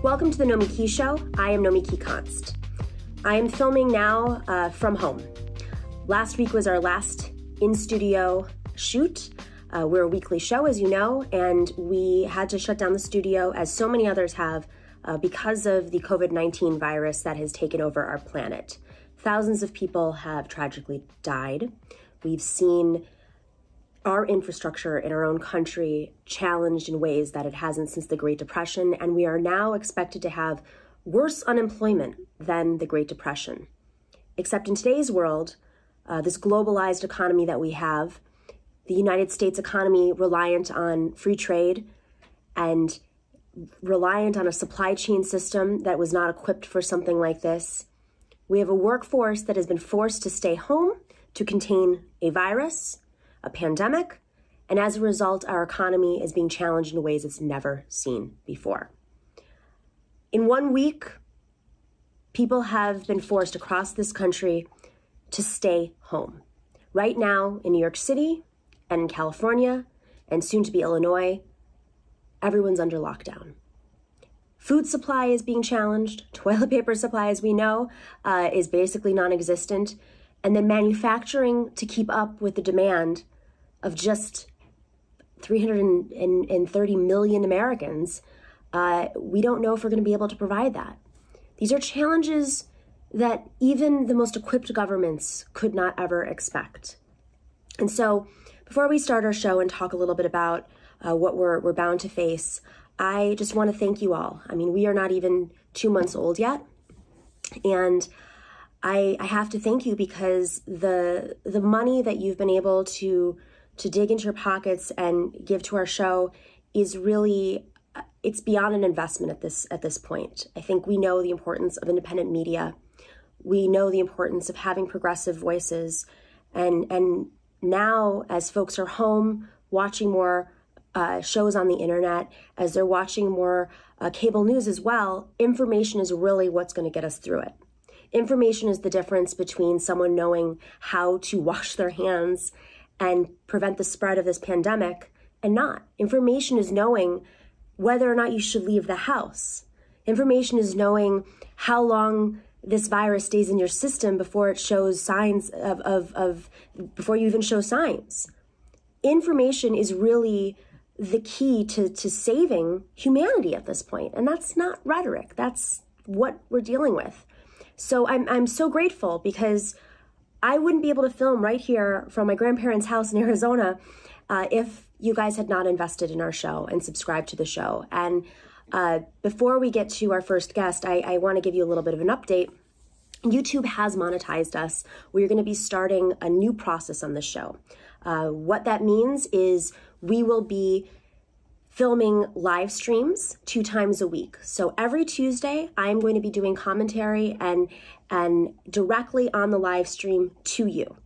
Welcome to the Nomiki Show. I am Nomiki Konst. I am filming now from home. Last week was our last in-studio shoot. We're a weekly show, as you know, and we had to shut down the studio, as so many others have, because of the COVID-19 virus that has taken over our planet. Thousands of people have tragically died. We've seen our infrastructure in our own country challenged in ways that it hasn't since the Great Depression, and we are now expected to have worse unemployment than the Great Depression. Except in today's world, this globalized economy that we have, the United States economy reliant on free trade and reliant on a supply chain system that was not equipped for something like this. We have a workforce that has been forced to stay home to contain a virus, a pandemic, and as a result, our economy is being challenged in ways it's never seen before. In 1 week, people have been forced across this country to stay home. Right now, in New York City and in California, and soon to be Illinois, everyone's under lockdown. Food supply is being challenged. Toilet paper supply, as we know, is basically non-existent. And then manufacturing to keep up with the demand of just 330 million Americans, we don't know if we're going to be able to provide that. These are challenges that even the most equipped governments could not ever expect. And so before we start our show and talk a little bit about what we're bound to face, I just want to thank you all. I mean, we are not even 2 months old yet. And I have to thank you because the money that you've been able to dig into your pockets and give to our show is really, it's beyond an investment at this point. I think we know the importance of independent media. We know the importance of having progressive voices. And now, as folks are home watching more shows on the internet, as they're watching more cable news as well, information is really what's going to get us through it. Information is the difference between someone knowing how to wash their hands and prevent the spread of this pandemic and not. Information is knowing whether or not you should leave the house. Information is knowing how long this virus stays in your system before it shows signs before you even show signs. Information is really the key to saving humanity at this point. And that's not rhetoric. That's what we're dealing with. So I'm so grateful because I wouldn't be able to film right here from my grandparents' house in Arizona if you guys had not invested in our show and subscribed to the show. And before we get to our first guest, I want to give you a little bit of an update. YouTube has monetized us. We're going to be starting a new process on the show. What that means is we will be filming live streams 2 times a week. So every Tuesday, I'm going to be doing commentary and directly on the live stream to you.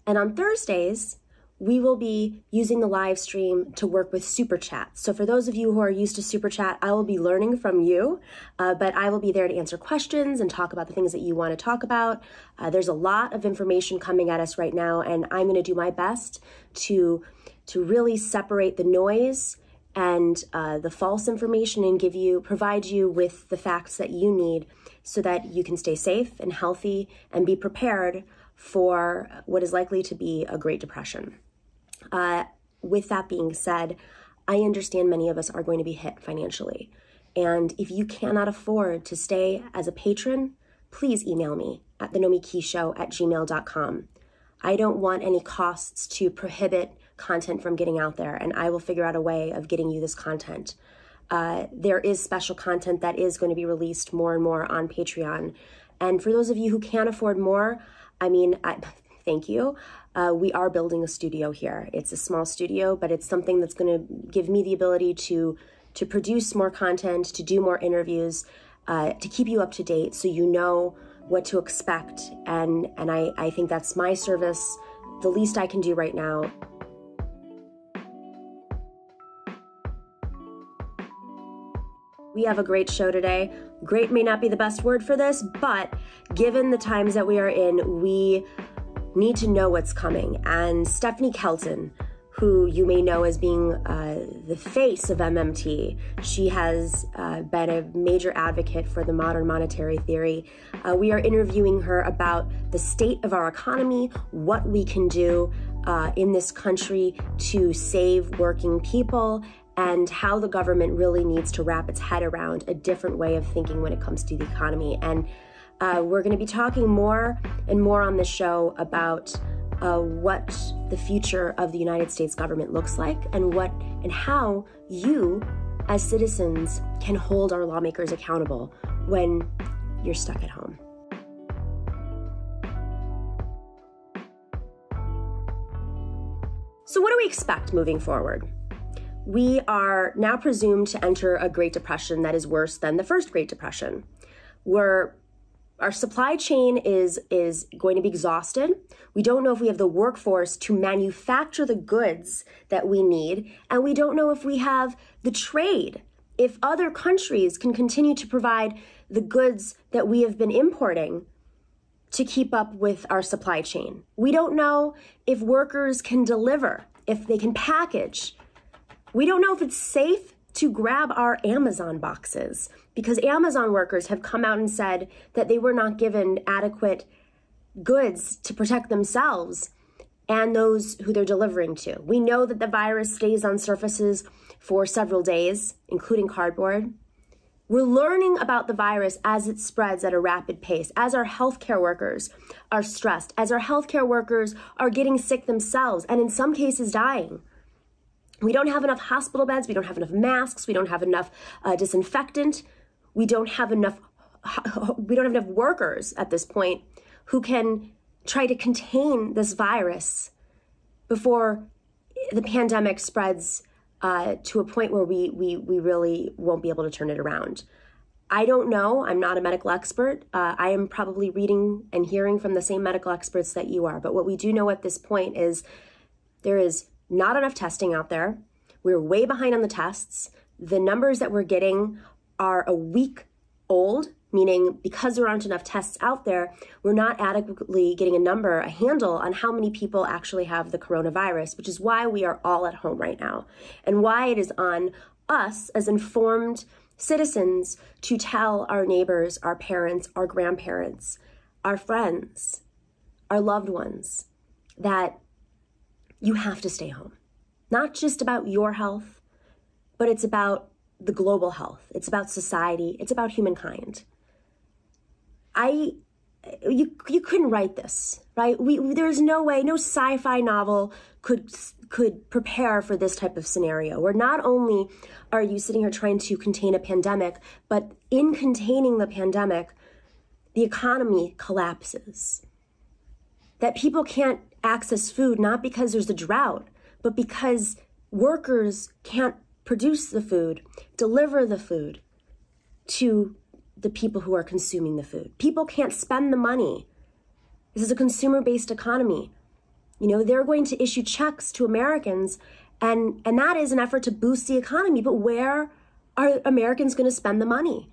And on Thursdays, we will be using the live stream to work with Superchat. So for those of you who are used to Superchat, I will be learning from you, but I will be there to answer questions and talk about the things that you want to talk about. There's a lot of information coming at us right now, and I'm going to do my best to really separate the noise and the false information and provide you with the facts that you need so that you can stay safe and healthy and be prepared for what is likely to be a Great Depression. With that being said, I understand many of us are going to be hit financially. And if you cannot afford to stay as a patron, please email me at thenomikishow@gmail.com. I don't want any costs to prohibit content from getting out there, and I will figure out a way of getting you this content. There is special content that is going to be released more and more on Patreon. And for those of you who can't afford more, thank you. We are building a studio here. It's a small studio, but it's something that's going to give me the ability to produce more content, to do more interviews, to keep you up to date so you know what to expect. And I think that's my service, the least I can do right now. We have a great show today. Great may not be the best word for this, but given the times that we are in, we need to know what's coming. And Stephanie Kelton, who you may know as being the face of MMT. She has been a major advocate for the modern monetary theory. We are interviewing her about the state of our economy, what we can do in this country to save working people, and how the government really needs to wrap its head around a different way of thinking when it comes to the economy. And we're going to be talking more and more on this show about what the future of the United States government looks like, and how you, as citizens, can hold our lawmakers accountable when you're stuck at home. So what do we expect moving forward? We are now presumed to enter a Great Depression that is worse than the first Great Depression, where our supply chain is going to be exhausted. We don't know if we have the workforce to manufacture the goods that we need, and we don't know if we have the trade, if other countries can continue to provide the goods that we have been importing to keep up with our supply chain. We don't know if workers can deliver, if they can package. We don't know if it's safe to grab our Amazon boxes, because Amazon workers have come out and said that they were not given adequate goods to protect themselves and those who they're delivering to. We know that the virus stays on surfaces for several days, including cardboard. We're learning about the virus as it spreads at a rapid pace, as our healthcare workers are stressed, as our healthcare workers are getting sick themselves, and in some cases dying. We don't have enough hospital beds. We don't have enough masks. We don't have enough disinfectant. We don't have enough workers at this point who can try to contain this virus before the pandemic spreads to a point where we really won't be able to turn it around. I don't know. I'm not a medical expert. I am probably reading and hearing from the same medical experts that you are. But what we do know at this point is there is not enough testing out there. We're way behind on the tests. The numbers that we're getting are a week old, meaning because there aren't enough tests out there, we're not adequately getting a handle on how many people actually have the coronavirus, which is why we are all at home right now, and why it is on us as informed citizens to tell our neighbors, our parents, our grandparents, our friends, our loved ones that you have to stay home. Not just about your health, but it's about the global health. It's about society. It's about humankind. You couldn't write this, right? There's no way, no sci-fi novel could prepare for this type of scenario, where not only are you sitting here trying to contain a pandemic, but in containing the pandemic, the economy collapses. That people can't access food, not because there's a drought, but because workers can't produce the food, deliver the food to the people who are consuming the food. People can't spend the money. This is a consumer-based economy. You know, they're going to issue checks to Americans, and that is an effort to boost the economy. But where are Americans going to spend the money?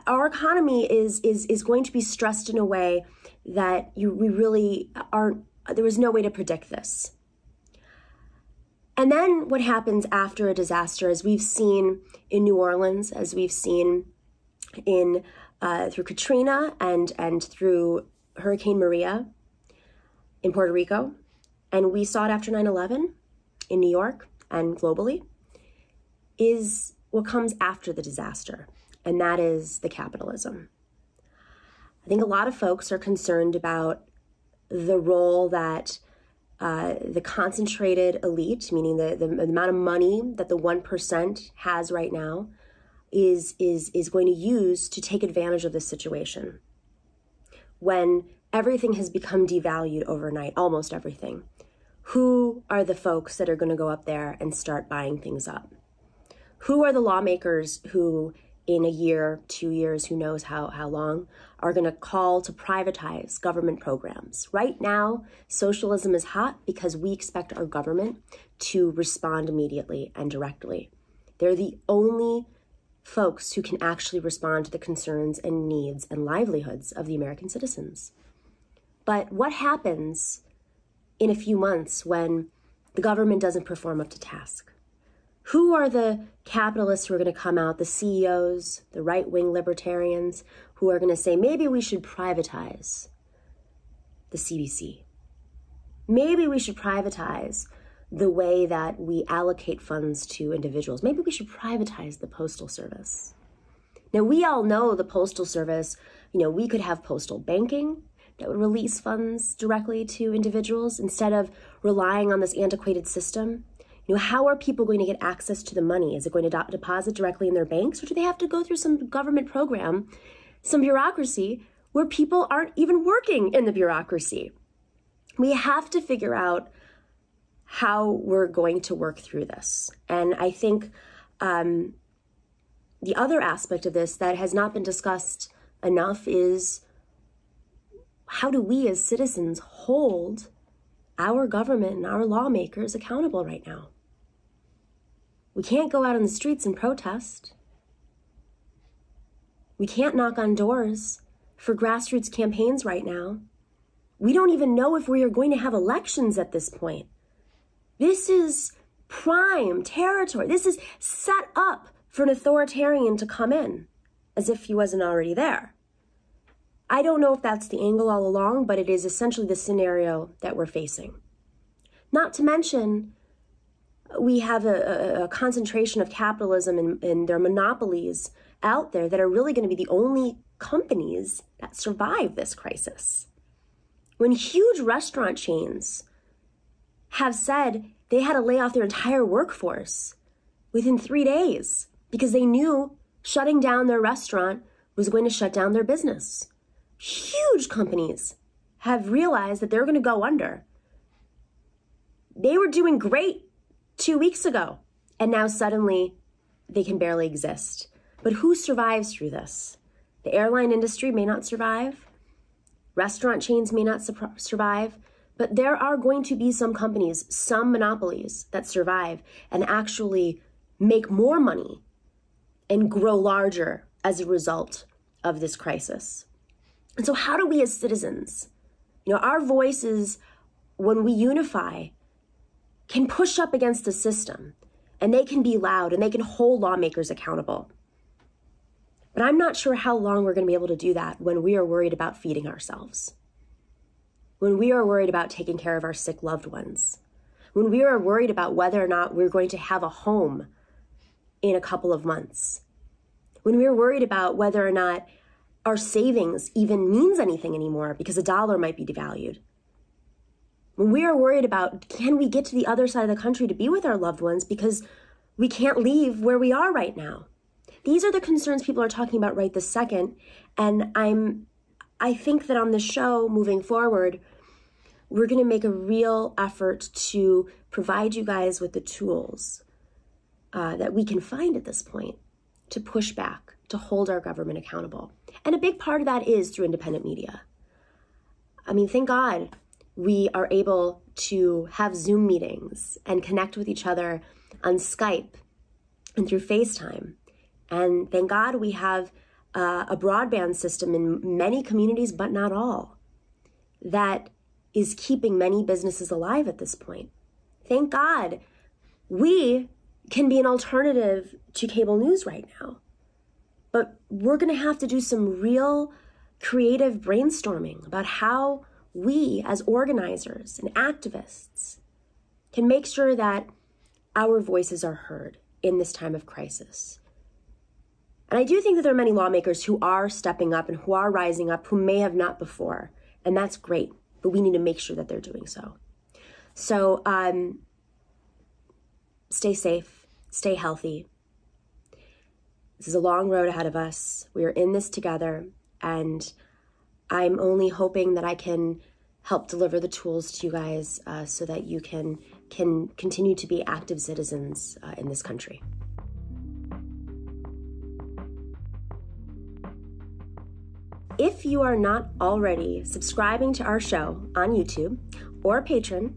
Our economy is going to be stressed in a way that we really aren't, there was no way to predict this. And then what happens after a disaster, as we've seen in New Orleans, as we've seen in through Katrina and through Hurricane Maria in Puerto Rico, and we saw it after 9/11 in New York and globally, is what comes after the disaster, and that is the capitalism. I think a lot of folks are concerned about the role that the concentrated elite, meaning the amount of money that the 1% has right now, is going to use to take advantage of this situation. When everything has become devalued overnight, almost everything, who are the folks that are going to go up there and start buying things up? Who are the lawmakers who, in a year, 2 years, who knows how long, are going to call to privatize government programs? Right now, socialism is hot because we expect our government to respond immediately and directly. They're the only folks who can actually respond to the concerns and needs and livelihoods of the American citizens. But what happens in a few months when the government doesn't perform up to task? Who are the capitalists who are going to come out, the CEOs, the right-wing libertarians, who are going to say, maybe we should privatize the CBC? Maybe we should privatize the way that we allocate funds to individuals. Maybe we should privatize the Postal Service. Now, we all know the Postal Service, we could have postal banking that would release funds directly to individuals instead of relying on this antiquated system. How are people going to get access to the money? Is it going to deposit directly in their banks, or do they have to go through some government program, some bureaucracy, where people aren't even working in the bureaucracy? We have to figure out how we're going to work through this. And I think the other aspect of this that has not been discussed enough is, how do we as citizens hold our government and our lawmakers accountable right now? We can't go out on the streets and protest. We can't knock on doors for grassroots campaigns right now. We don't even know if we are going to have elections at this point. This is prime territory. This is set up for an authoritarian to come in, as if he wasn't already there. I don't know if that's the angle all along, but it is essentially the scenario that we're facing. Not to mention, we have a concentration of capitalism and their monopolies out there that are really going to be the only companies that survive this crisis. When huge restaurant chains have said they had to lay off their entire workforce within 3 days because they knew shutting down their restaurant was going to shut down their business. Huge companies have realized that they're going to go under. They were doing great 2 weeks ago, and now suddenly they can barely exist. But who survives through this? The airline industry may not survive. Restaurant chains may not survive. But there are going to be some companies, some monopolies that survive and actually make more money and grow larger as a result of this crisis. And so how do we as citizens, our voices, when we unify, can push up against the system, and they can be loud and they can hold lawmakers accountable. But I'm not sure how long we're going to be able to do that when we are worried about feeding ourselves, when we are worried about taking care of our sick loved ones, when we are worried about whether or not we're going to have a home in a couple of months, when we're worried about whether or not our savings even means anything anymore because a dollar might be devalued. When we are worried about, can we get to the other side of the country to be with our loved ones because we can't leave where we are right now? These are the concerns people are talking about right this second. And I think that on the show moving forward, we're going to make a real effort to provide you guys with the tools that we can find at this point to push back, to hold our government accountable. And a big part of that is through independent media. I mean, thank God we are able to have Zoom meetings and connect with each other on Skype and through FaceTime. And thank God we have a broadband system in many communities, but not all, that is keeping many businesses alive at this point. Thank God we can be an alternative to cable news right now. But we're going to have to do some real creative brainstorming about how we as organizers and activists can make sure that our voices are heard in this time of crisis. And I do think that there are many lawmakers who are stepping up and who are rising up who may have not before. And that's great, but we need to make sure that they're doing so. So stay safe, stay healthy. This is a long road ahead of us. We are in this together, and I'm only hoping that I can help deliver the tools to you guys so that you can continue to be active citizens in this country. If you are not already subscribing to our show on YouTube or Patreon,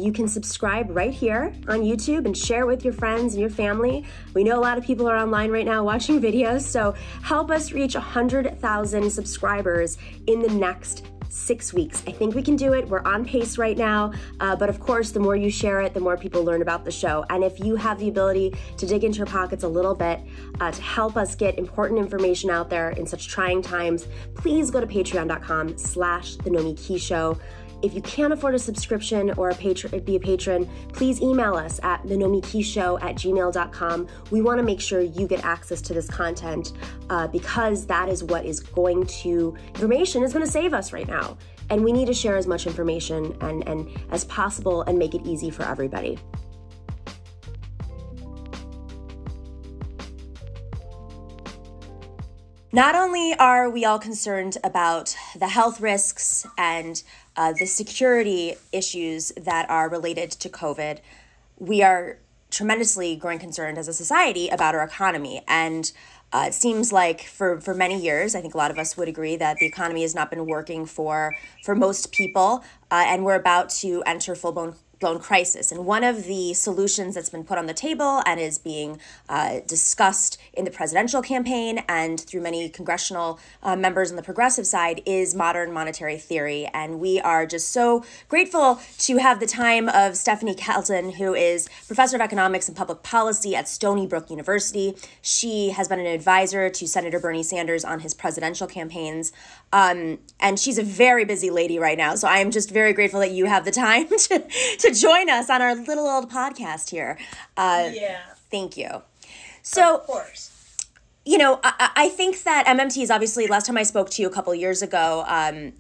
you can subscribe right here on YouTube and share with your friends and your family. We know a lot of people are online right now watching videos, so help us reach 100,000 subscribers in the next 6 weeks. I think we can do it. We're on pace right now. But of course, the more you share it, the more people learn about the show. And if you have the ability to dig into your pockets a little bit to help us get important information out there in such trying times, please go to patreon.com/The Nomiki Show. If you can't afford a subscription or be a patron, please email us at thenomikishow@gmail.com. We want to make sure you get access to this content because that is what is information is going to save us right now. And we need to share as much information and as possible and make it easy for everybody. Not only are we all concerned about the health risks and the security issues that are related to COVID, we are tremendously growing concerned as a society about our economy. And it seems like for many years, I think a lot of us would agree that the economy has not been working for most people, and we're about to enter full-blown crisis. And one of the solutions that's been put on the table and is being discussed in the presidential campaign and through many congressional members on the progressive side is modern monetary theory. And we are just so grateful to have the time of Stephanie Kelton, who is professor of economics and public policy at Stony Brook University. She has been an advisor to Senator Bernie Sanders on his presidential campaigns. And she's a very busy lady right now. So I am just very grateful that you have the time to join us on our little old podcast here. Thank you. So, of course. You know, I think that MMT is obviously, last time I spoke to you a couple of years ago,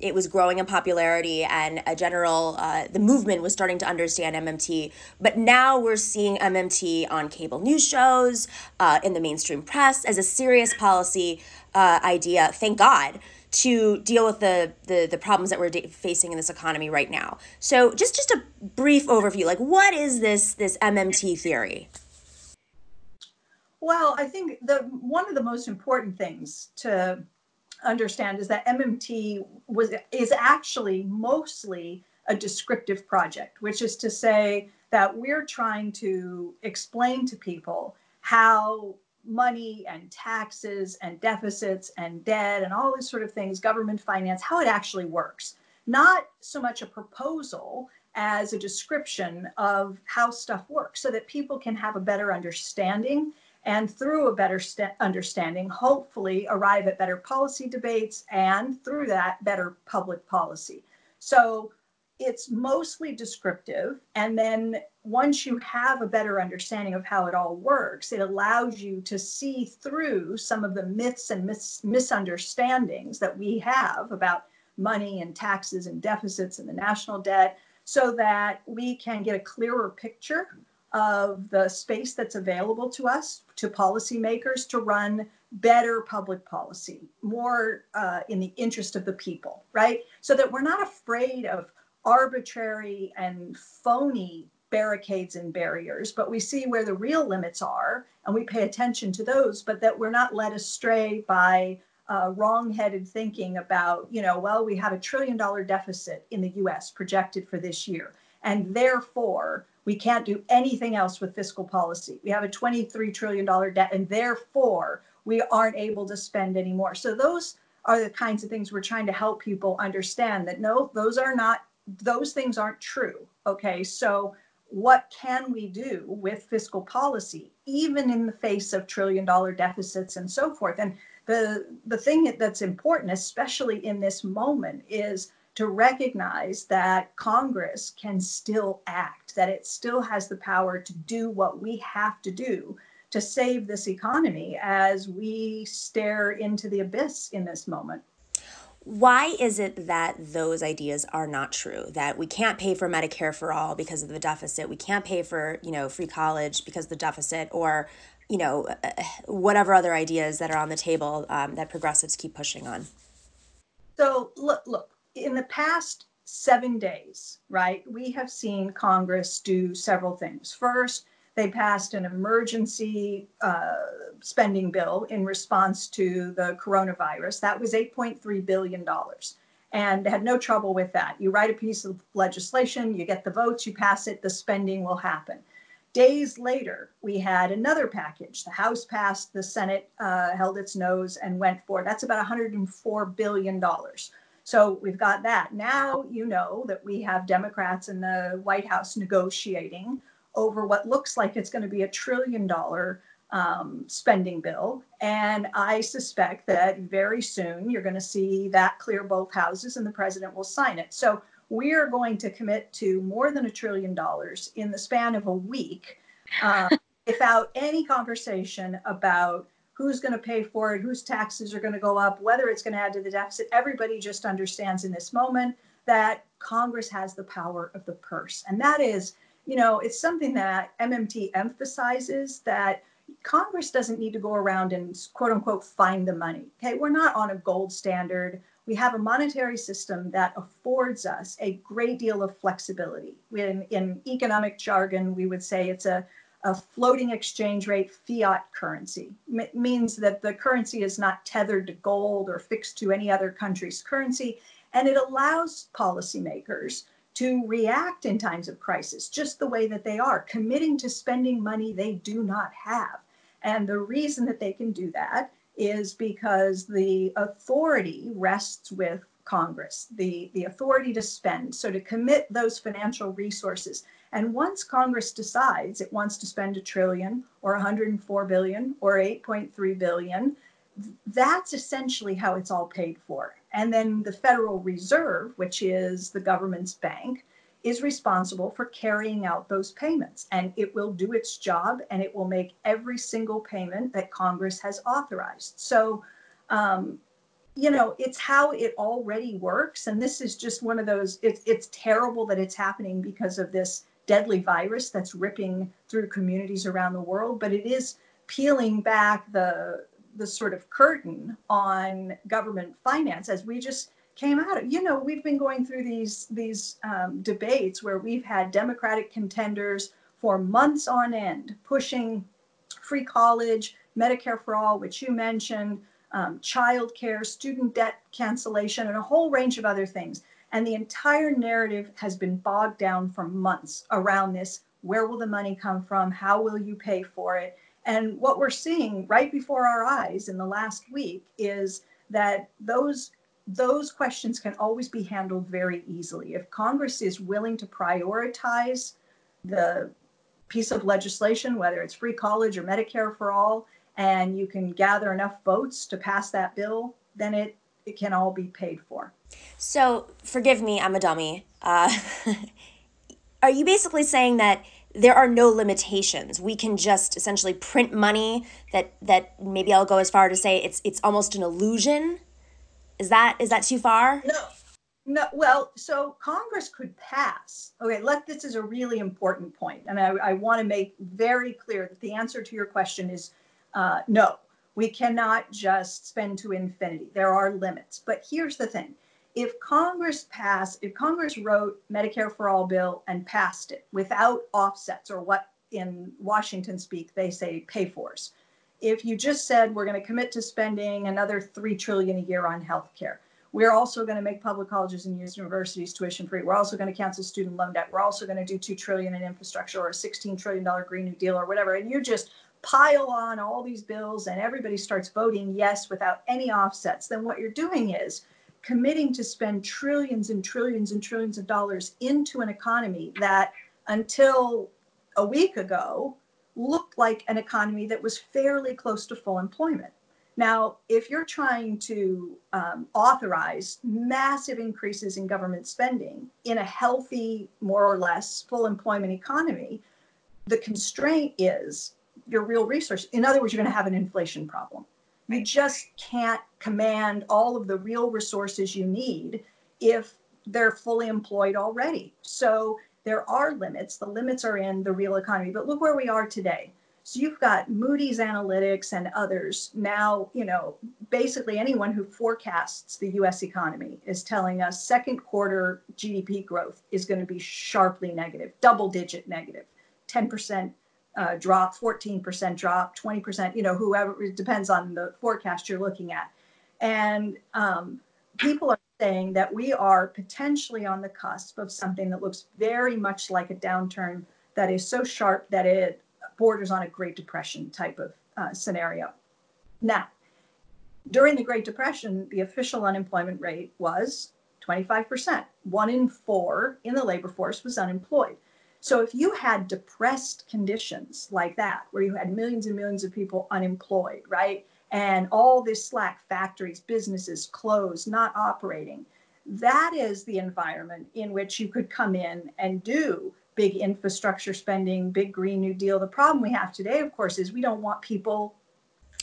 it was growing in popularity and the movement was starting to understand MMT. But now we're seeing MMT on cable news shows, in the mainstream press as a serious policy idea, thank God, to deal with the problems that we're facing in this economy right now. So just a brief overview, like what is this MMT theory? Well, I think one of the most important things to understand is that MMT is actually mostly a descriptive project, which is to say that we're trying to explain to people how money and taxes and deficits and debt and all these sort of things, government finance, how it actually works. Not so much a proposal as a description of how stuff works so that people can have a better understanding and through a better understanding, hopefully arrive at better policy debates and through that, better public policy. So it's mostly descriptive. And then once you have a better understanding of how it all works, it allows you to see through some of the myths and misunderstandings that we have about money and taxes and deficits and the national debt so that we can get a clearer picture of the space that's available to us, to policymakers, to run better public policy, more in the interest of the people, right? So that we're not afraid of arbitrary and phony barricades and barriers, but we see where the real limits are and we pay attention to those, but that we're not led astray by wrong-headed thinking about, well, we have $1 trillion deficit in the US projected for this year, and therefore we can't do anything else with fiscal policy. We have a $23 trillion debt, and therefore we aren't able to spend anymore. So those are the kinds of things we're trying to help people understand that no, those things aren't true. Okay, so what can we do with fiscal policy, even in the face of $1 trillion deficits and so forth? And the thing that's important, especially in this moment, is to recognize that Congress can still act, that it still has the power to do what we have to do to save this economy as we stare into the abyss in this moment. Why is it that those ideas are not true? That we can't pay for Medicare for all because of the deficit. We can't pay for, free college because of the deficit, or, whatever other ideas that are on the table that progressives keep pushing on. So look, in the past 7 days, right, we have seen Congress do several things. First, they passed an emergency spending bill in response to the coronavirus. That was $8.3 billion. And they had no trouble with that. You write a piece of legislation, you get the votes, you pass it, the spending will happen. Days later, we had another package. The House passed, the Senate held its nose and went for it. That's about $104 billion. So we've got that. Now you know that we have Democrats in the White House negotiating over what looks like it's going to be $1 trillion spending bill. And I suspect that very soon you're going to see that clear both houses and the president will sign it. So we're going to commit to more than $1 trillion in the span of a week without any conversation about who's going to pay for it, whose taxes are going to go up, whether it's going to add to the deficit. Everybody just understands in this moment that Congress has the power of the purse. And that is, it's something that MMT emphasizes, that Congress doesn't need to go around and quote unquote find the money. Okay, we're not on a gold standard. We have a monetary system that affords us a great deal of flexibility. In economic jargon, we would say it's a floating exchange rate fiat currency. Means that the currency is not tethered to gold or fixed to any other country's currency. And it allows policymakers to react in times of crisis just the way that they are, committing to spending money they do not have. And the reason that they can do that is because the authority rests with Congress, the authority to spend, so to commit those financial resources. And once Congress decides it wants to spend $1 trillion or 104 billion or 8.3 billion, that's essentially how it's all paid for. And then the Federal Reserve, which is the government's bank, is responsible for carrying out those payments. And it will do its job, and it will make every single payment that Congress has authorized. So, it's how it already works. And this is just one of those, it's terrible that it's happening because of this deadly virus that's ripping through communities around the world. But it is peeling back the sort of curtain on government finance as we just came out of. We've been going through these debates where we've had Democratic contenders for months on end pushing free college, Medicare for all, which you mentioned, child care, student debt cancellation, and a whole range of other things. And the entire narrative has been bogged down for months around this. Where will the money come from? How will you pay for it? And what we're seeing right before our eyes in the last week is that those questions can always be handled very easily. If Congress is willing to prioritize the piece of legislation, whether it's free college or Medicare for all, and you can gather enough votes to pass that bill, then it can all be paid for. So, forgive me, I'm a dummy. Are you basically saying that there are no limitations? We can just essentially print money that maybe I'll go as far to say it's almost an illusion? Is that too far? No. Well, so Congress could pass. Okay, this is a really important point. And I want to make very clear that the answer to your question is no. We cannot just spend to infinity. There are limits. But here's the thing. If Congress wrote Medicare for All bill and passed it without offsets, or what in Washington speak they say pay-fors, if you just said we're going to commit to spending another $3 trillion a year on healthcare, we're also going to make public colleges and universities tuition free, we're also going to cancel student loan debt, we're also going to do $2 trillion in infrastructure or a $16 trillion Green New Deal or whatever, and you just pile on all these bills and everybody starts voting yes without any offsets, then what you're doing is committing to spend trillions and trillions and trillions of dollars into an economy that until a week ago looked like an economy that was fairly close to full employment. Now, if you're trying to authorize massive increases in government spending in a healthy, more or less full employment economy, the constraint is your real resource. In other words, you're going to have an inflation problem. You just can't command all of the real resources you need if they're fully employed already. So there are limits. The limits are in the real economy. But look where we are today. So you've got Moody's Analytics and others now, basically anyone who forecasts the US economy is telling us second quarter GDP growth is going to be sharply negative, double-digit negative, 10% drop, 14% drop, 20%, whoever, it depends on the forecast you're looking at. And people are saying that we are potentially on the cusp of something that looks very much like a downturn that is so sharp that it borders on a Great Depression type of scenario. Now, during the Great Depression, the official unemployment rate was 25%. 1 in 4 in the labor force was unemployed. So if you had depressed conditions like that, where you had millions and millions of people unemployed, right? And all this slack, factories, businesses closed, not operating, that is the environment in which you could come in and do big infrastructure spending, big Green New Deal. The problem we have today, of course, is we don't want people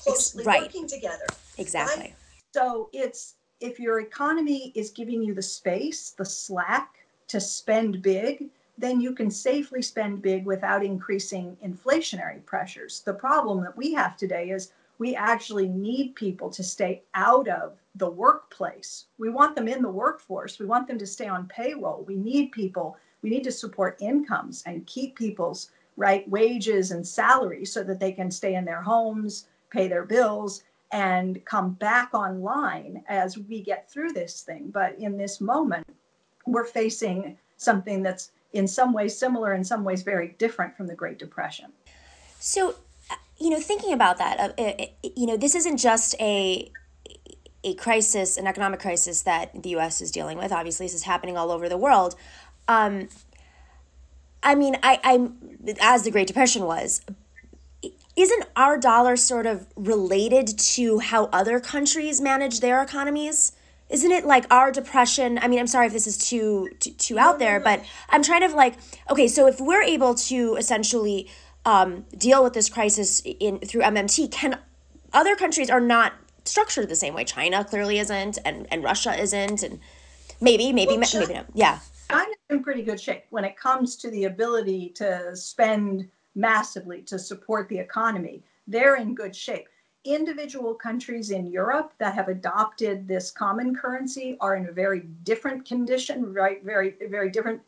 closely working together. Exactly. Right? So it's, if your economy is giving you the space, the slack to spend big, then you can safely spend big without increasing inflationary pressures. The problem that we have today is we actually need people to stay out of the workplace. We want them in the workforce. We want them to stay on payroll. We need people. We need to support incomes and keep people's right wages and salaries so that they can stay in their homes, pay their bills, and come back online as we get through this thing. But in this moment, we're facing something that's in some ways similar, in some ways very different from the Great Depression. So, thinking about that, this isn't just a crisis, an economic crisis that the U.S. is dealing with. Obviously, this is happening all over the world. I'm as the Great Depression was. Isn't our dollar sort of related to how other countries manage their economies? Isn't it like our depression? I mean, I'm sorry if this is too out there, but I'm trying to okay, so if we're able to essentially deal with this crisis through MMT, can other countries are not structured the same way? China clearly isn't, and Russia isn't, and maybe not. Yeah. China's in pretty good shape when it comes to the ability to spend massively to support the economy. They're in good shape. Individual countries in Europe that have adopted this common currency are in a very different condition, right? Very, very different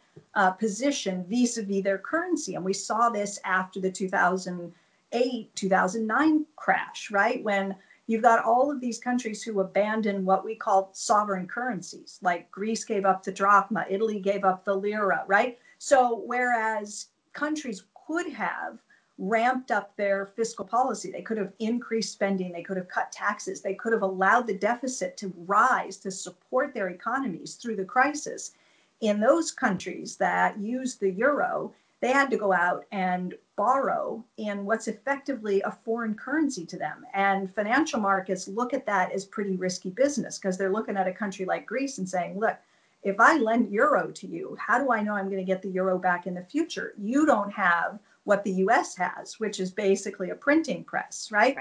position vis-a-vis their currency. And we saw this after the 2008, 2009 crash, right? When you've got all of these countries who abandoned what we call sovereign currencies, like Greece gave up the drachma, Italy gave up the lira, right? So whereas countries could have ramped up their fiscal policy, they could have increased spending, they could have cut taxes, they could have allowed the deficit to rise to support their economies through the crisis. In those countries that used the euro, they had to go out and borrow in what's effectively a foreign currency to them. And financial markets look at that as pretty risky business because they're looking at a country like Greece and saying, look, if I lend euro to you, how do I know I'm going to get the euro back in the future? You don't have what the US has, which is basically a printing press, right?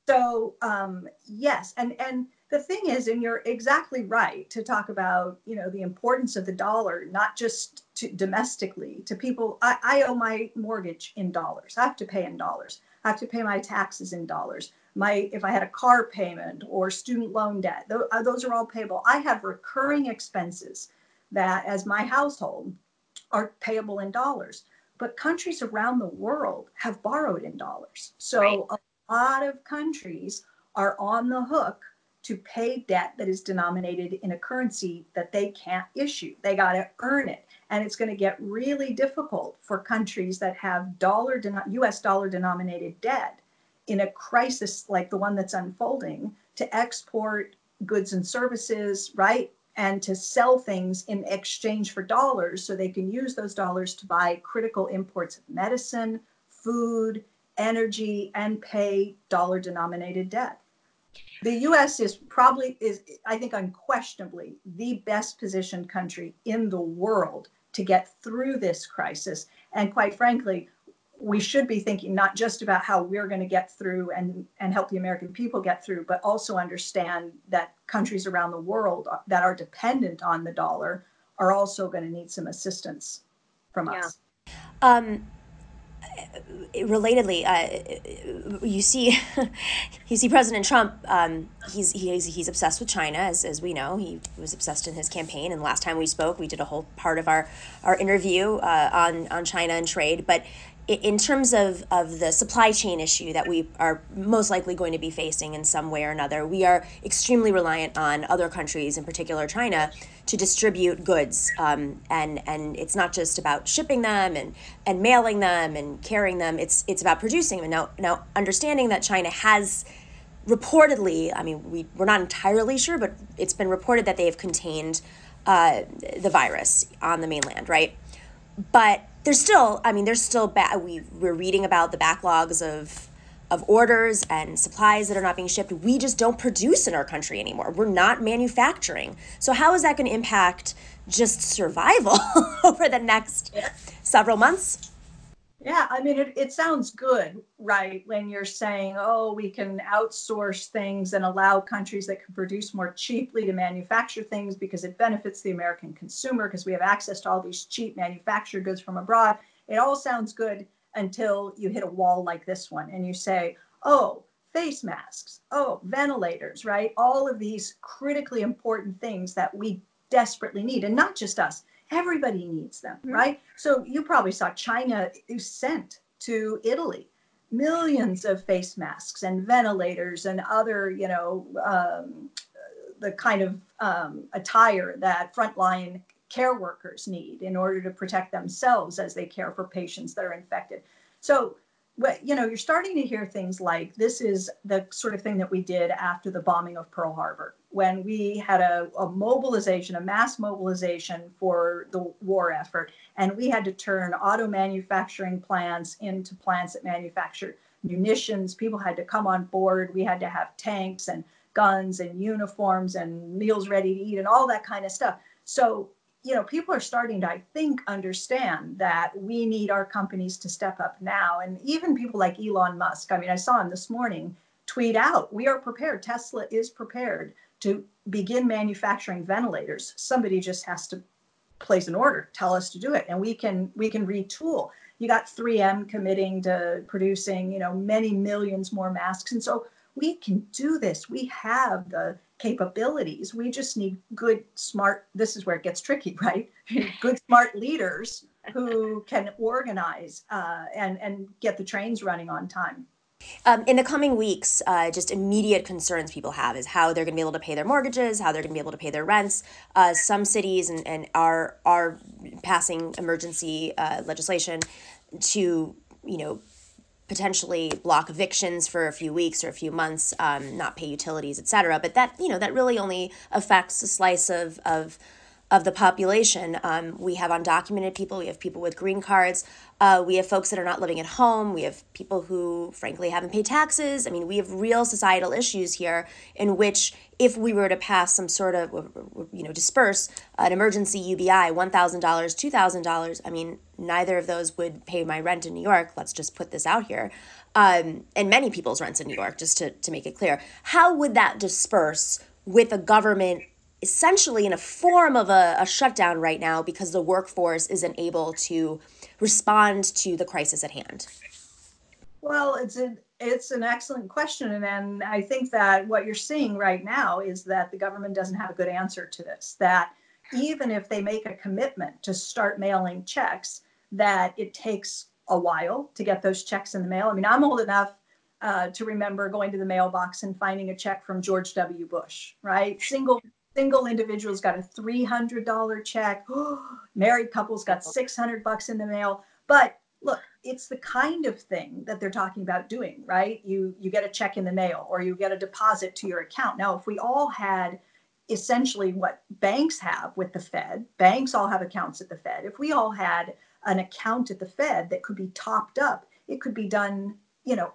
So yes, and the thing is, and you're exactly right to talk about, the importance of the dollar, not just domestically to people. I owe my mortgage in dollars. I have to pay in dollars. I have to pay my taxes in dollars. If I had a car payment or student loan debt, those are all payable. I have recurring expenses that as my household are payable in dollars. But countries around the world have borrowed in dollars. So a lot of countries are on the hook to pay debt that is denominated in a currency that they can't issue. They got to earn it. And it's going to get really difficult for countries that have US dollar denominated debt in a crisis like the one that's unfolding to export goods and services, right? And to sell things in exchange for dollars so they can use those dollars to buy critical imports of medicine, food, energy, and pay dollar denominated debt. The US is I think, unquestionably the best positioned country in the world to get through this crisis. And quite frankly, we should be thinking not just about how we're going to get through and help the American people get through, but also understand that countries around the world that are dependent on the dollar are also going to need some assistance from us. Relatedly, you see President Trump. He's obsessed with China, as we know. He was obsessed in his campaign, and last time we spoke, we did a whole part of our interview on China and trade. But in terms of the supply chain issue that we are most likely going to be facing in some way or another, we are extremely reliant on other countries, in particular China, to distribute goods. And it's not just about shipping them and mailing them and carrying them. It's about producing them. Now understanding that China has reportedly, I mean, we're not entirely sure, but it's been reported that they have contained the virus on the mainland, right? But there's still, we're reading about the backlogs of orders and supplies that are not being shipped. We just don't produce in our country anymore. We're not manufacturing. So how is that going to impact just survival over the next several months? Yeah, I mean, it sounds good, right? When you're saying, oh, we can outsource things and allow countries that can produce more cheaply to manufacture things because it benefits the American consumer because we have access to all these cheap manufactured goods from abroad. It all sounds good until you hit a wall like this one and you say, oh, face masks, oh, ventilators, right? All of these critically important things that we desperately need, and not just us. Everybody needs them, right? So you probably saw China sent to Italy millions of face masks and ventilators and other, the kind of attire that frontline care workers need in order to protect themselves as they care for patients that are infected. So, you're starting to hear things like this is the sort of thing that we did after the bombing of Pearl Harbor, when we had a mobilization, a mass mobilization for the war effort, and we had to turn auto manufacturing plants into plants that manufactured munitions. People had to come on board. We had to have tanks and guns and uniforms and meals ready to eat and all that kind of stuff. So, people are starting to, I think, understand that we need our companies to step up now. And even people like Elon Musk, I mean, I saw him this morning tweet out, we are prepared. Tesla is prepared to begin manufacturing ventilators. Somebody just has to place an order, tell us to do it, and we can retool. You got 3M committing to producing, many millions more masks. And so we can do this. We have the capabilities. We just need good, smart, this is where it gets tricky, right? Good, smart leaders who can organize and get the trains running on time. In the coming weeks, just immediate concerns people have is how they're going to be able to pay their mortgages, how they're going to be able to pay their rents. Some cities and are passing emergency legislation to, potentially block evictions for a few weeks or a few months, not pay utilities, et cetera. But that, that really only affects a slice of the population. We have undocumented people, we have people with green cards, we have folks that are not living at home, we have people who frankly haven't paid taxes. I mean, we have real societal issues here in which if we were to pass some sort of, disperse an emergency UBI, $1,000, $2,000, I mean, neither of those would pay my rent in New York. Let's just put this out here. And many people's rents in New York, just to make it clear. How would that disperse with a government essentially in a form of a shutdown right now because the workforce isn't able to respond to the crisis at hand? Well, it's an excellent question. And I think that what you're seeing right now is that the government doesn't have a good answer to this, that even if they make a commitment to start mailing checks, that it takes a while to get those checks in the mail. I mean, I'm old enough to remember going to the mailbox and finding a check from George W. Bush, right? Single individuals got a $300 check. Married couples got $600 in the mail. But look, it's the kind of thing that they're talking about doing, right? You get a check in the mail or you get a deposit to your account. Now, if we all had essentially what banks have with the Fed, banks all have accounts at the Fed. If we all had an account at the Fed that could be topped up, it could be done,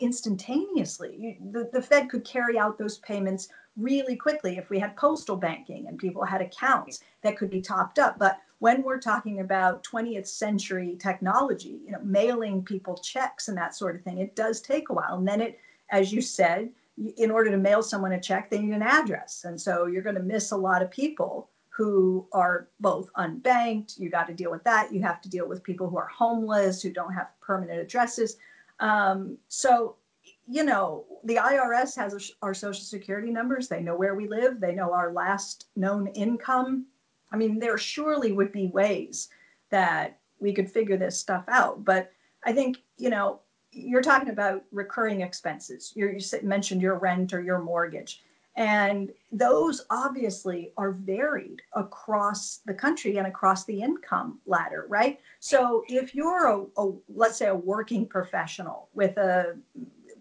instantaneously. The Fed could carry out those payments really quickly if we had postal banking and people had accounts that could be topped up. But when we're talking about 20th century technology, mailing people checks and that sort of thing, it does take a while. And then it, as you said, in order to mail someone a check, they need an address. And so you're going to miss a lot of people who are both unbanked. You got to deal with that. You have to deal with people who are homeless, who don't have permanent addresses. So the IRS has our social security numbers. They know where we live. They know our last known income. I mean, there surely would be ways that we could figure this stuff out. But I think, you're talking about recurring expenses. You mentioned your rent or your mortgage. And those obviously are varied across the country and across the income ladder, right? So if you're let's say a working professional with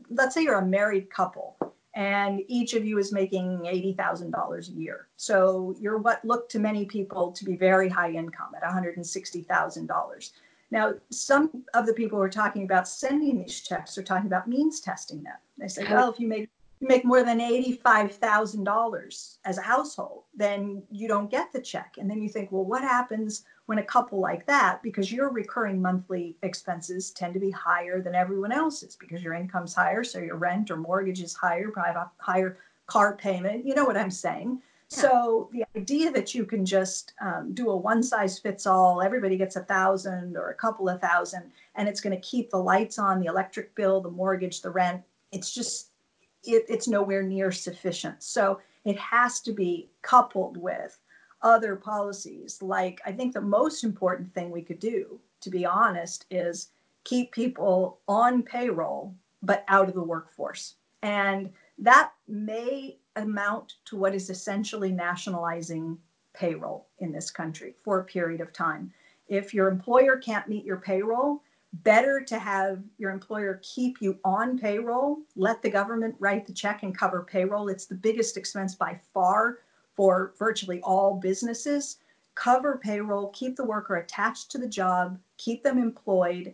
let's say you're a married couple and each of you is making $80,000 a year. So you're what looked to many people to be very high income at $160,000. Now, some of the people who are talking about sending these checks are talking about means testing them. They say, well, if you make more than $85,000 as a household, then you don't get the check. And then you think, well, what happens when a couple like that, because your recurring monthly expenses tend to be higher than everyone else's because your income's higher, so your rent or mortgage is higher, probably have a higher car payment. You know what I'm saying? Yeah. So the idea that you can just do a one size fits all, everybody gets 1,000 or a couple of thousand, and it's going to keep the lights on, the electric bill, the mortgage, the rent, it's nowhere near sufficient. So it has to be coupled with other policies. Like, I think the most important thing we could do, to be honest, is keep people on payroll, but out of the workforce. And that may amount to what is essentially nationalizing payroll in this country for a period of time. If your employer can't meet your payroll, better to have your employer keep you on payroll, let the government write the check and cover payroll. It's the biggest expense by far for virtually all businesses. Cover payroll, keep the worker attached to the job, keep them employed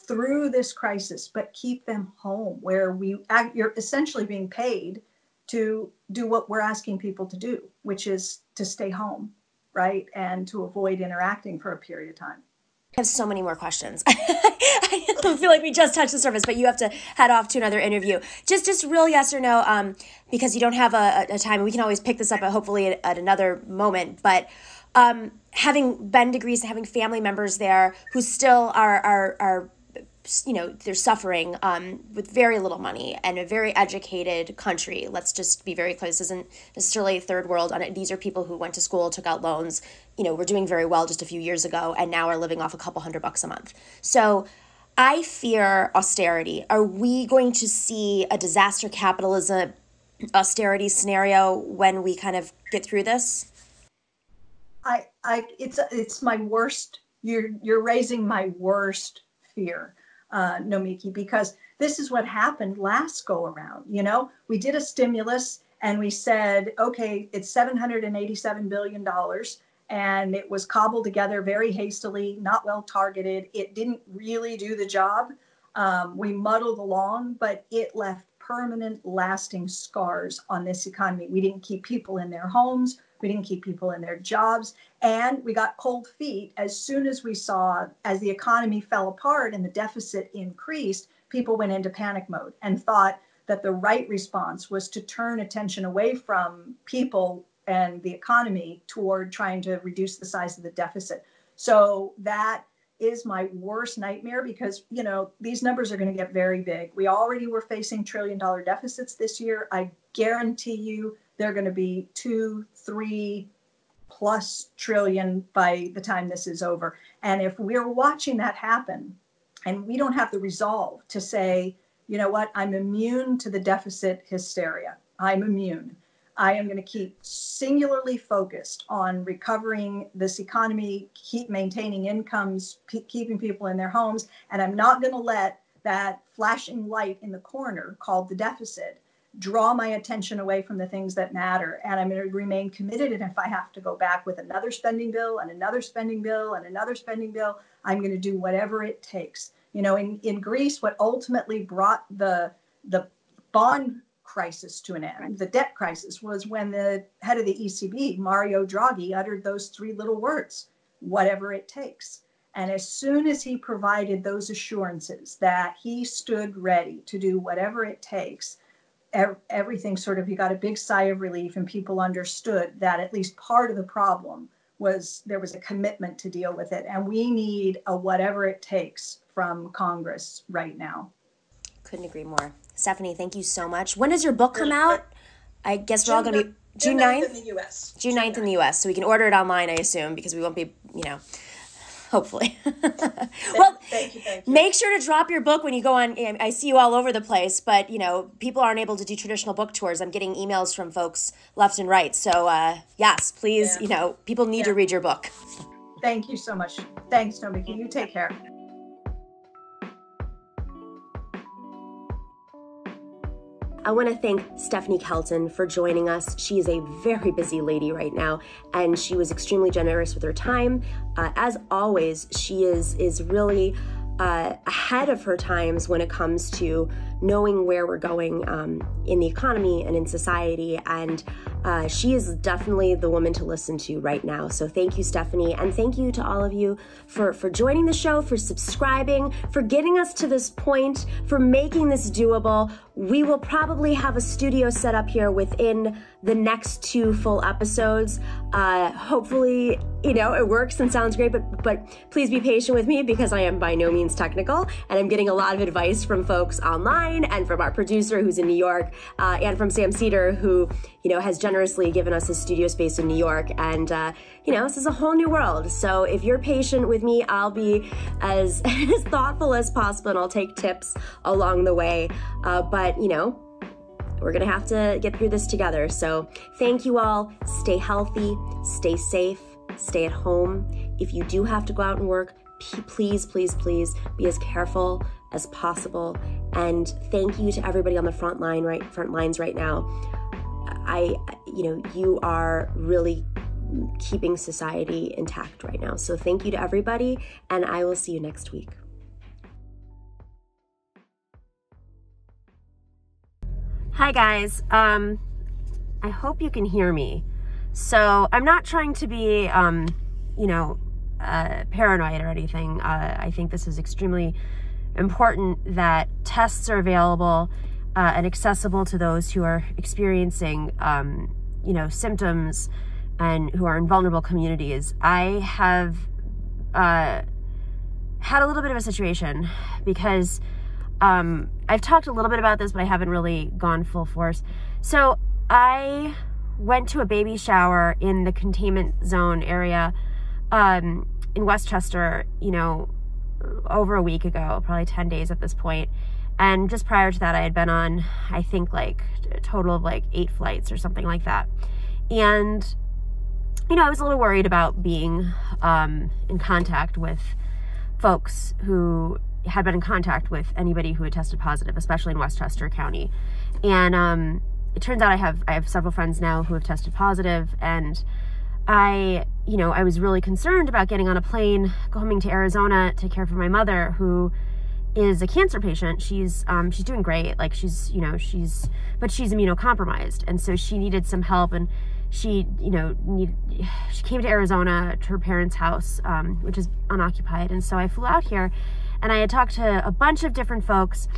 through this crisis, but keep them home where you're essentially being paid to do what we're asking people to do, which is to stay home, right? And to avoid interacting for a period of time. I have so many more questions. I feel like we just touched the surface, but you have to head off to another interview. Just real yes or no, because you don't have a time. We can always pick this up hopefully at another moment. But having been to Greece and having family members there who still are they're suffering with very little money and a very educated country. Let's just be very clear. This isn't necessarily third world. These are people who went to school, took out loans, were doing very well just a few years ago and now are living off a couple $100 a month. So I fear austerity. Are we going to see a disaster capitalism austerity scenario when we kind of get through this? It's my worst. You're raising my worst fear. Nomiki, because this is what happened last go around. We did a stimulus and we said, okay, it's $787 billion. And it was cobbled together very hastily, not well targeted. It didn't really do the job. We muddled along, but it left permanent, lasting scars on this economy. We didn't keep people in their homes. We didn't keep people in their jobs. And we got cold feet as soon as we saw, as the economy fell apart and the deficit increased, people went into panic mode and thought that the right response was to turn attention away from people and the economy toward trying to reduce the size of the deficit. So that is my worst nightmare because, these numbers are going to get very big. We already were facing $1 trillion deficits this year. I guarantee you they're going to be 2-3+ trillion by the time this is over. And if we're watching that happen and we don't have the resolve to say, you know what, I'm immune to the deficit hysteria. I'm immune. I am going to keep singularly focused on recovering this economy, keep maintaining incomes, keeping people in their homes. And I'm not going to let that flashing light in the corner called the deficit draw my attention away from the things that matter. And I'm going to remain committed. And if I have to go back with another spending bill and another spending bill and another spending bill, I'm going to do whatever it takes. In Greece, what ultimately brought the bond crisis to an end, the debt crisis, was when the head of the ECB, Mario Draghi, uttered those three little words, whatever it takes. And as soon as he provided those assurances that he stood ready to do whatever it takes, everything you got a big sigh of relief, and people understood that at least part of the problem was there was a commitment to deal with it. And we need a whatever it takes from Congress right now. Couldn't agree more. Stephanie, thank you so much. When does your book come out? I guess we're all going to be June 9th in the U.S. June 9th in the U.S. So we can order it online, I assume, because we won't be, hopefully. Well, thank you. Make sure to drop your book when you go on. I see you all over the place, but, people aren't able to do traditional book tours. I'm getting emails from folks left and right. So, yes, please, people need to read your book. Thank you so much. Thanks, Nomiki. You take care. I want to thank Stephanie Kelton for joining us. She is a very busy lady right now, and she was extremely generous with her time. As always, she is really ahead of her times when it comes to knowing where we're going in the economy and in society, and she is definitely the woman to listen to right now. So thank you, Stephanie, and thank you to all of you for joining the show, for subscribing, for getting us to this point, for making this doable. We will probably have a studio set up here within the next 2 full episodes. Hopefully, it works and sounds great, but please be patient with me because I am by no means technical, and I'm getting a lot of advice from folks online and from our producer who's in New York, and from Sam Cedar, who, has generously given us his studio space in New York. And, this is a whole new world. So if you're patient with me, I'll be as thoughtful as possible, and I'll take tips along the way. But we're gonna have to get through this together. So thank you all. Stay healthy, stay safe, stay at home. If you do have to go out and work, please, please, please be as careful as possible. And thank you to everybody on the front lines right now. You are really keeping society intact right now. So thank you to everybody, and I will see you next week. Hi guys, I hope you can hear me. So I'm not trying to be, paranoid or anything. I think this is extremely important that tests are available and accessible to those who are experiencing, symptoms and who are in vulnerable communities. I have had a little bit of a situation because I've talked a little bit about this, but I haven't really gone full force. So I went to a baby shower in the containment zone area in Westchester, over a week ago, probably 10 days at this point. And just prior to that, I had been on, I think, like a total of 8 flights or something like that. And, I was a little worried about being in contact with folks who had been in contact with anybody who had tested positive, especially in Westchester County. And it turns out I have several friends now who have tested positive, and I was really concerned about getting on a plane, coming to Arizona to care for my mother, who is a cancer patient. She's doing great. She's immunocompromised. And so she needed some help, and she came to Arizona to her parents' house, which is unoccupied. And so I flew out here, and I had talked to a bunch of different folks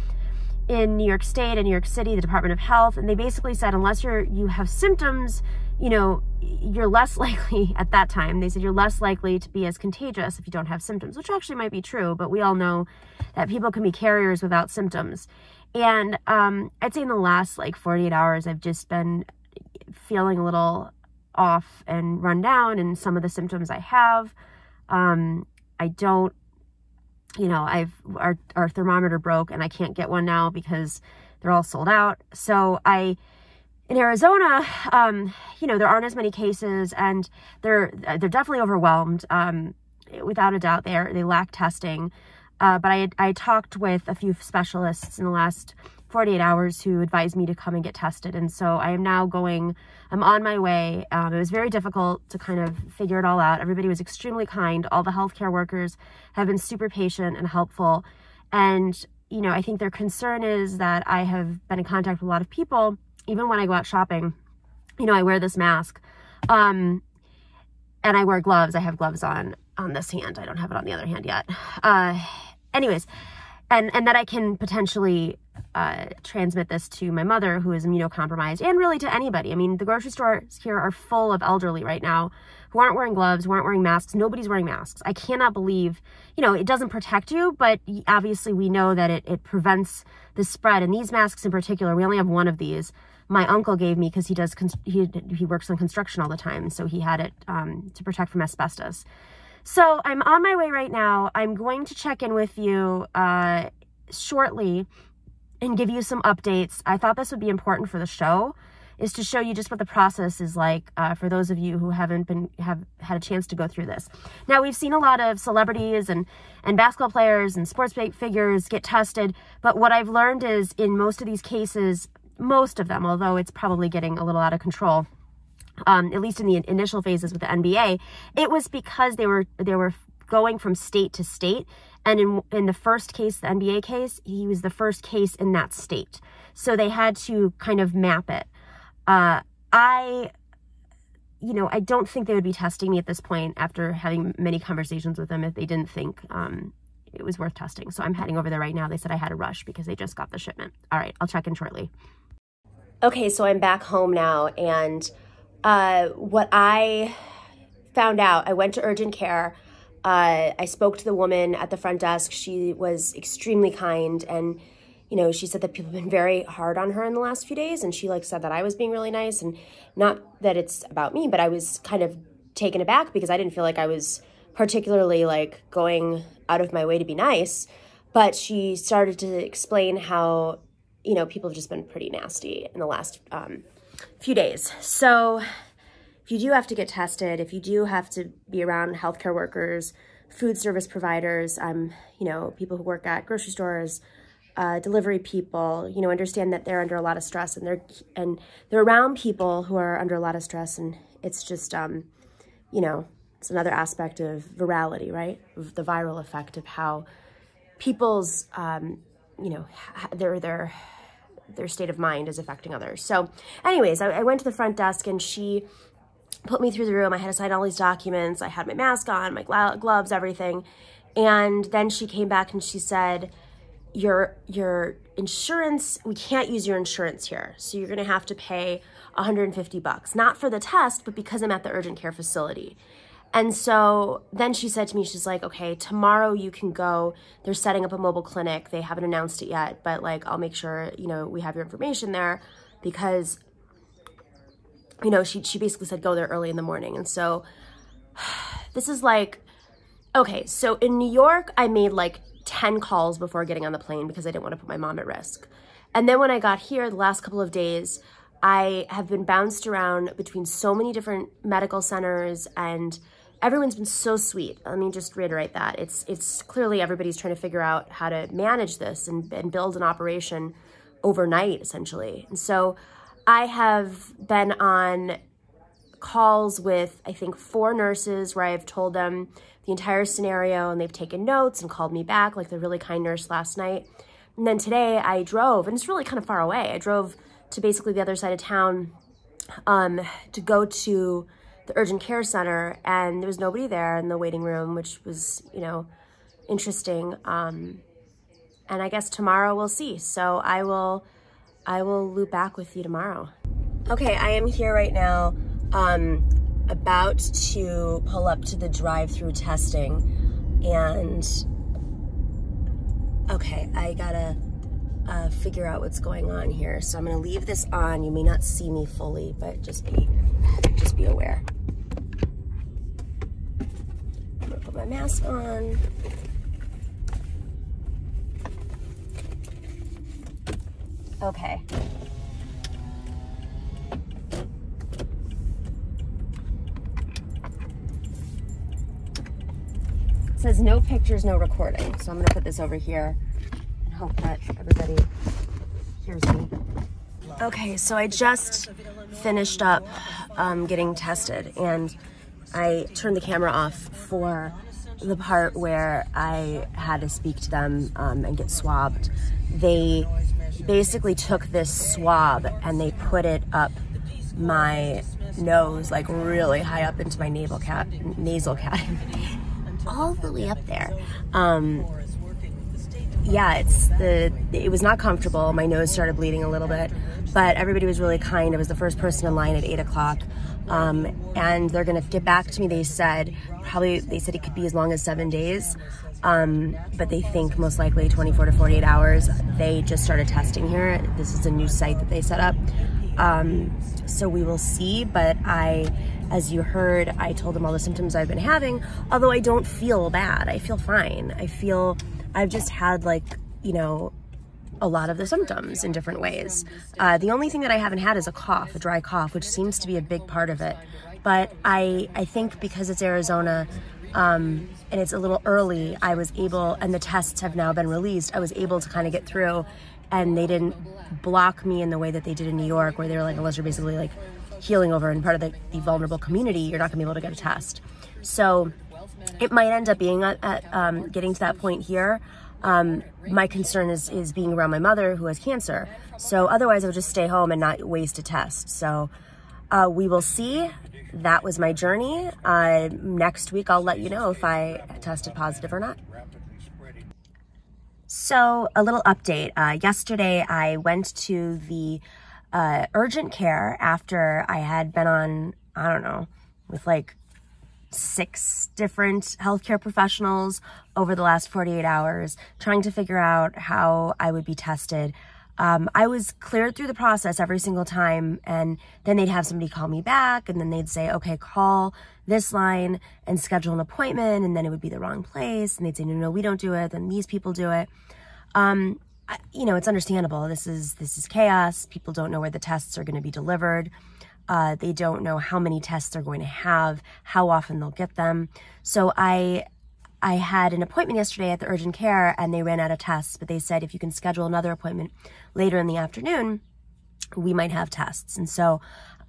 in New York State and New York City, the Department of Health, and they basically said, unless you have symptoms, you're less likely at that time. They said you're less likely to be as contagious if you don't have symptoms, which actually might be true, but we all know that people can be carriers without symptoms. And I'd say in the last 48 hours, I've just been feeling a little off and run down in some of the symptoms I have. I don't, our thermometer broke, and I can't get one now because they're all sold out. So in Arizona, there aren't as many cases, and they're definitely overwhelmed. Without a doubt, they lack testing. But I talked with a few specialists in the last 48 hours who advised me to come and get tested. And so I am now I'm on my way. It was very difficult to kind of figure it all out. Everybody was extremely kind. All the healthcare workers have been super patient and helpful. And, I think their concern is that I have been in contact with a lot of people. Even when I go out shopping, I wear this mask, and I wear gloves. I have gloves on this hand. I don't have it on the other hand yet. Anyways, and that I can potentially transmit this to my mother, who is immunocompromised, and really to anybody. I mean, the grocery stores here are full of elderly right now who aren't wearing gloves, who aren't wearing masks. Nobody's wearing masks. I cannot believe, it doesn't protect you, but obviously we know that it prevents the spread. And these masks in particular, we only have one of these. My uncle gave me because he works on construction all the time, so he had it to protect from asbestos. So I'm on my way right now. I'm going to check in with you shortly and give you some updates. I thought this would be important for the show, is to show you just what the process is like for those of you who have had a chance to go through this. Now, we've seen a lot of celebrities and basketball players and sports figures get tested, but what I've learned is in most of these cases, most of them, although it's probably getting a little out of control, at least in the initial phases with the NBA, it was because they were going from state to state. And in the first case, the NBA case, he was the first case in that state. So they had to kind of map it. I don't think they would be testing me at this point after having many conversations with them if they didn't think it was worth testing. So I'm heading over there right now. They said I had to rush because they just got the shipment. All right, I'll check in shortly. Okay, so I'm back home now, and what I found out, I went to urgent care. I spoke to the woman at the front desk. She was extremely kind, and she said that people have been very hard on her in the last few days, and she said that I was being really nice, and not that it's about me, but I was kind of taken aback because I didn't feel like I was particularly going out of my way to be nice. But she started to explain how people have just been pretty nasty in the last few days. So if you do have to get tested, if you do have to be around healthcare workers, food service providers, people who work at grocery stores, delivery people, understand that they're under a lot of stress, and they're around people who are under a lot of stress, and it's just it's another aspect of virality, right? Of the viral effect of how people's their state of mind is affecting others. So anyways, I went to the front desk, and she put me through the room. I had to sign all these documents. I had my mask on, my gloves, everything. And then she came back and she said, your insurance, we can't use your insurance here. So you're gonna have to pay $150, not for the test, but because I'm at the urgent care facility. And so then she said to me, she's like, okay, tomorrow you can go. They're setting up a mobile clinic. They haven't announced it yet, but I'll make sure, we have your information there, because, she basically said, go there early in the morning. And so this is okay, so in New York, I made 10 calls before getting on the plane because I didn't want to put my mom at risk. And then when I got here the last couple of days, I have been bounced around between so many different medical centers, and everyone's been so sweet. Let me just reiterate that. It's clearly everybody's trying to figure out how to manage this and build an operation overnight, essentially. And so I have been on calls with, I think, 4 nurses where I've told them the entire scenario, and they've taken notes and called me back, the really kind nurse last night. And then today I drove, and it's really kind of far away. I drove to basically the other side of town to go to the urgent care center, and there was nobody there in the waiting room, which was, interesting. And I guess tomorrow we'll see. So I will loop back with you tomorrow. Okay, I am here right now, about to pull up to the drive-through testing, and okay, I gotta figure out what's going on here. So I'm gonna leave this on. You may not see me fully, but just be aware. I'm gonna put my mask on. Okay. It says no pictures, no recording. So I'm gonna put this over here and hope that everybody hears me. Okay, so I just finished up getting tested, and I turned the camera off for the part where I had to speak to them and get swabbed. They basically took this swab and they put it up my nose, really high up into my nasal cavity, all the way up there. Yeah, it was not comfortable. My nose started bleeding a little bit, but everybody was really kind. I was the first person in line at 8 o'clock. And they're gonna get back to me. They said it could be as long as 7 days. But they think most likely 24 to 48 hours. They just started testing here. This is a new site that they set up. So we will see, but as you heard, I told them all the symptoms I've been having, although I don't feel bad. I feel fine. I've just had a lot of the symptoms in different ways. The only thing that I haven't had is a dry cough, which seems to be a big part of it. But I think because it's Arizona, and it's a little early, I was able, and the tests have now been released, I was able to kind of get through and they didn't block me in the way that they did in New York, where they were like, unless you're basically like healing over and part of the vulnerable community, you're not gonna be able to get a test. So it might end up being at getting to that point here. My concern is being around my mother who has cancer. So otherwise I would just stay home and not waste a test. So we will see. That was my journey. Next week I'll let you know if I tested positive or not. So a little update. Yesterday I went to the urgent care after I had been on, I don't know, with like 6 different healthcare professionals over the last 48 hours, trying to figure out how I would be tested. I was cleared through the process every single time, and then they'd have somebody call me back, and then they'd say, okay, call this line and schedule an appointment, and then it would be the wrong place, and they'd say, no, we don't do it, then these people do it. You know, it's understandable. This is chaos. People don't know where the tests are going to be delivered. They don't know how many tests they're going to have, how often they'll get them. So I had an appointment yesterday at the urgent care, and they ran out of tests, but they said if you can schedule another appointment later in the afternoon, we might have tests. And so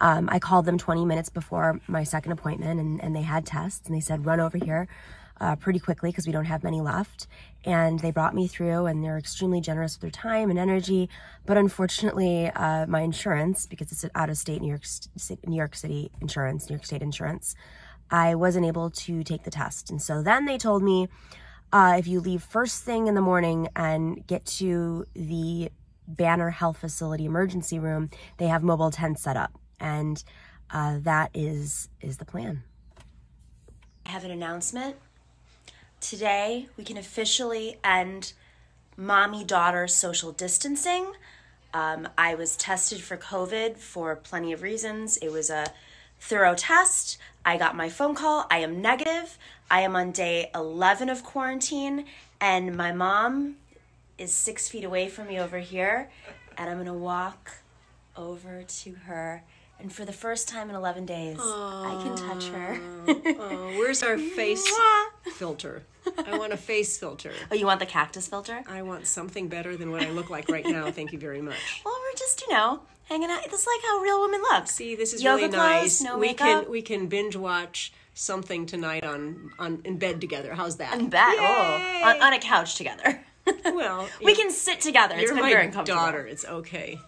I called them 20 minutes before my second appointment, and they had tests, and they said, run over here pretty quickly because we don't have many left. And they brought me through, and they're extremely generous with their time and energy. But unfortunately, my insurance, because it's an out-of-state New York City insurance, New York State insurance, I wasn't able to take the test. And so then they told me, if you leave first thing in the morning and get to the Banner Health Facility emergency room, they have mobile tents set up. And that is the plan. I have an announcement. Today, we can officially end mommy-daughter social distancing. I was tested for COVID for plenty of reasons. It was a thorough test. I got my phone call. I am negative. I am on day 11 of quarantine, and my mom is 6 feet away from me over here, and I'm going to walk over to her. And for the first time in 11 days, I can touch her. Where's our face filter? I want a face filter. Oh, you want the cactus filter? I want something better than what I look like right now. Thank you very much. Well, we're just, hanging out. This is like how real women look. See, this is Yoga really nice. clothes, no makeup. We can binge watch something tonight in bed together. How's that? In bed? Oh, on a couch together. Well, we can sit together. It's you're been my very uncomfortable. daughter. It's okay.